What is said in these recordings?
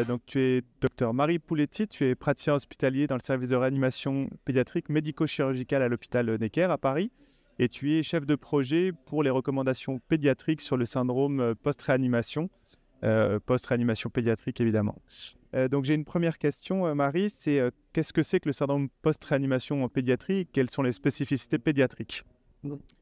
Donc, tu es docteur Marie Pouletti, tu es praticien hospitalier dans le service de réanimation pédiatrique médico-chirurgicale à l'hôpital Necker à Paris. Et tu es chef de projet pour les recommandations pédiatriques sur le syndrome post-réanimation pédiatrique évidemment. Donc, j'ai une première question, Marie, c'est qu'est-ce que c'est que le syndrome post-réanimation en pédiatrie et quelles sont les spécificités pédiatriques?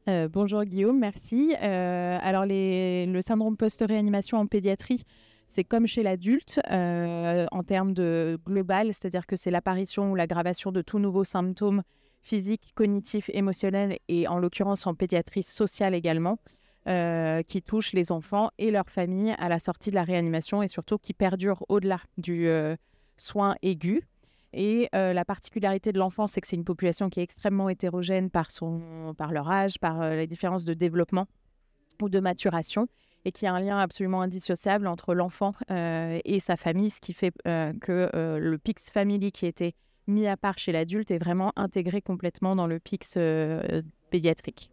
Bonjour Guillaume, merci. Alors le syndrome post-réanimation en pédiatrie, c'est comme chez l'adulte en termes de global, c'est-à-dire que c'est l'apparition ou l'aggravation de tout nouveaux symptômes physiques, cognitifs, émotionnels et en l'occurrence en pédiatrie sociale également, qui touchent les enfants et leurs familles à la sortie de la réanimation et surtout qui perdurent au-delà du soin aigu. Et la particularité de l'enfant, c'est que c'est une population qui est extrêmement hétérogène par leur âge, par les différences de développement ou de maturation, et qui a un lien absolument indissociable entre l'enfant et sa famille, ce qui fait que le PICS Family qui était mis à part chez l'adulte est vraiment intégré complètement dans le PICS pédiatrique.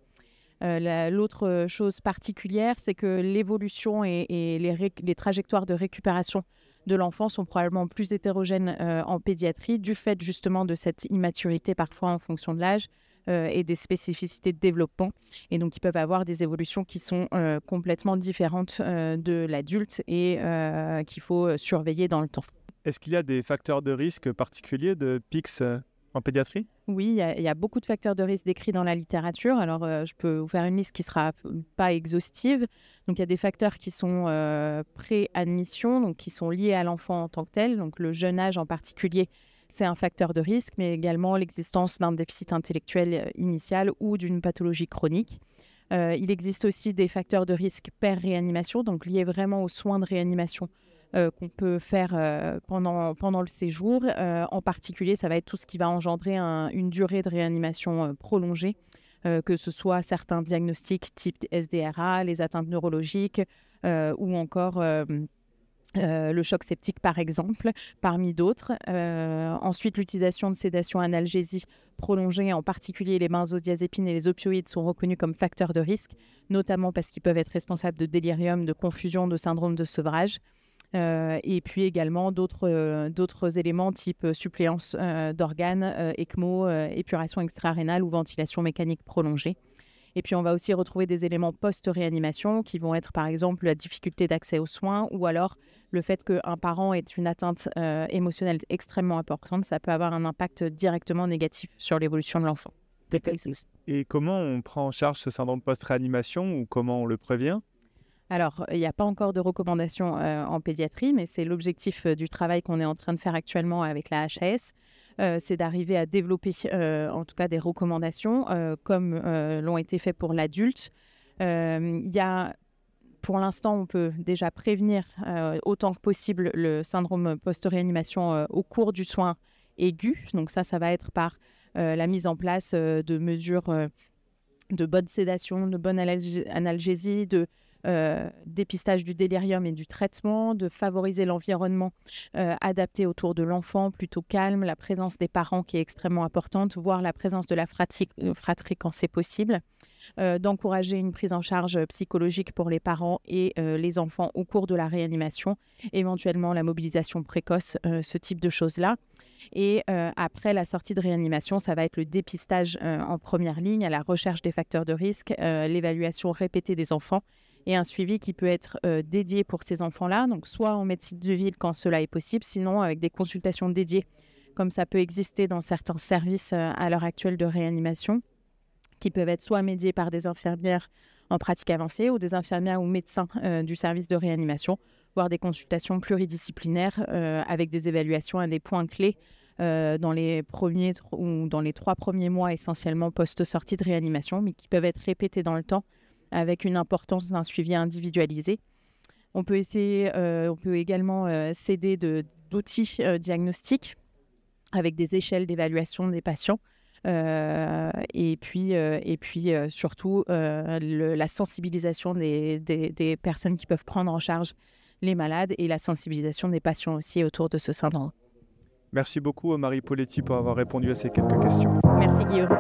L'autre chose particulière, c'est que l'évolution et les trajectoires de récupération de l'enfant sont probablement plus hétérogènes en pédiatrie du fait justement de cette immaturité parfois en fonction de l'âge et des spécificités de développement. Et donc, ils peuvent avoir des évolutions qui sont complètement différentes de l'adulte et qu'il faut surveiller dans le temps. Est-ce qu'il y a des facteurs de risque particuliers de PICS en pédiatrie? Oui, il y a beaucoup de facteurs de risque décrits dans la littérature. Alors, je peux vous faire une liste qui ne sera pas exhaustive. Donc, il y a des facteurs qui sont pré-admission, donc qui sont liés à l'enfant en tant que tel. Donc, le jeune âge en particulier, c'est un facteur de risque, mais également l'existence d'un déficit intellectuel initial ou d'une pathologie chronique. Il existe aussi des facteurs de risque per-réanimation, donc liés vraiment aux soins de réanimation qu'on peut faire pendant le séjour. En particulier, ça va être tout ce qui va engendrer une durée de réanimation prolongée, que ce soit certains diagnostics type SDRA, les atteintes neurologiques ou encore le choc septique, par exemple, parmi d'autres. Ensuite, l'utilisation de sédation analgésie prolongée, en particulier les benzodiazépines et les opioïdes, sont reconnus comme facteurs de risque, notamment parce qu'ils peuvent être responsables de délirium, de confusion, de syndrome de sevrage. Et puis également d'autres éléments type suppléance d'organes, ECMO, épuration extra-rénale ou ventilation mécanique prolongée. Et puis on va aussi retrouver des éléments post-réanimation qui vont être par exemple la difficulté d'accès aux soins ou alors le fait qu'un parent ait une atteinte émotionnelle extrêmement importante. Ça peut avoir un impact directement négatif sur l'évolution de l'enfant. Et comment on prend en charge ce syndrome post-réanimation ou comment on le prévient? Alors, il n'y a pas encore de recommandations en pédiatrie, mais c'est l'objectif du travail qu'on est en train de faire actuellement avec la HAS. C'est d'arriver à développer en tout cas des recommandations comme l'ont été fait pour l'adulte. Pour l'instant, on peut déjà prévenir autant que possible le syndrome post-réanimation au cours du soin aigu. Donc ça va être par la mise en place de mesures de bonne sédation, de bonne analgésie, de dépistage du délirium et du traitement, de favoriser l'environnement adapté autour de l'enfant, plutôt calme, la présence des parents qui est extrêmement importante, voire la présence de la fratrie quand c'est possible, d'encourager une prise en charge psychologique pour les parents et les enfants au cours de la réanimation, éventuellement la mobilisation précoce, ce type de choses-là. Et après la sortie de réanimation, ça va être le dépistage en première ligne, à la recherche des facteurs de risque, l'évaluation répétée des enfants et un suivi qui peut être dédié pour ces enfants-là, donc soit en médecine de ville quand cela est possible, sinon avec des consultations dédiées, comme ça peut exister dans certains services à l'heure actuelle de réanimation, qui peuvent être soit médiés par des infirmières en pratique avancée ou des infirmières ou médecins du service de réanimation, voire des consultations pluridisciplinaires avec des évaluations à des points clés dans les 3 premiers mois essentiellement post-sortie de réanimation, mais qui peuvent être répétés dans le temps avec une importance d'un suivi individualisé. On peut également s'aider d'outils diagnostiques avec des échelles d'évaluation des patients et puis surtout la sensibilisation des personnes qui peuvent prendre en charge les malades et la sensibilisation des patients aussi autour de ce syndrome. Merci beaucoup Marie Pouletti pour avoir répondu à ces quelques questions. Merci Guillaume.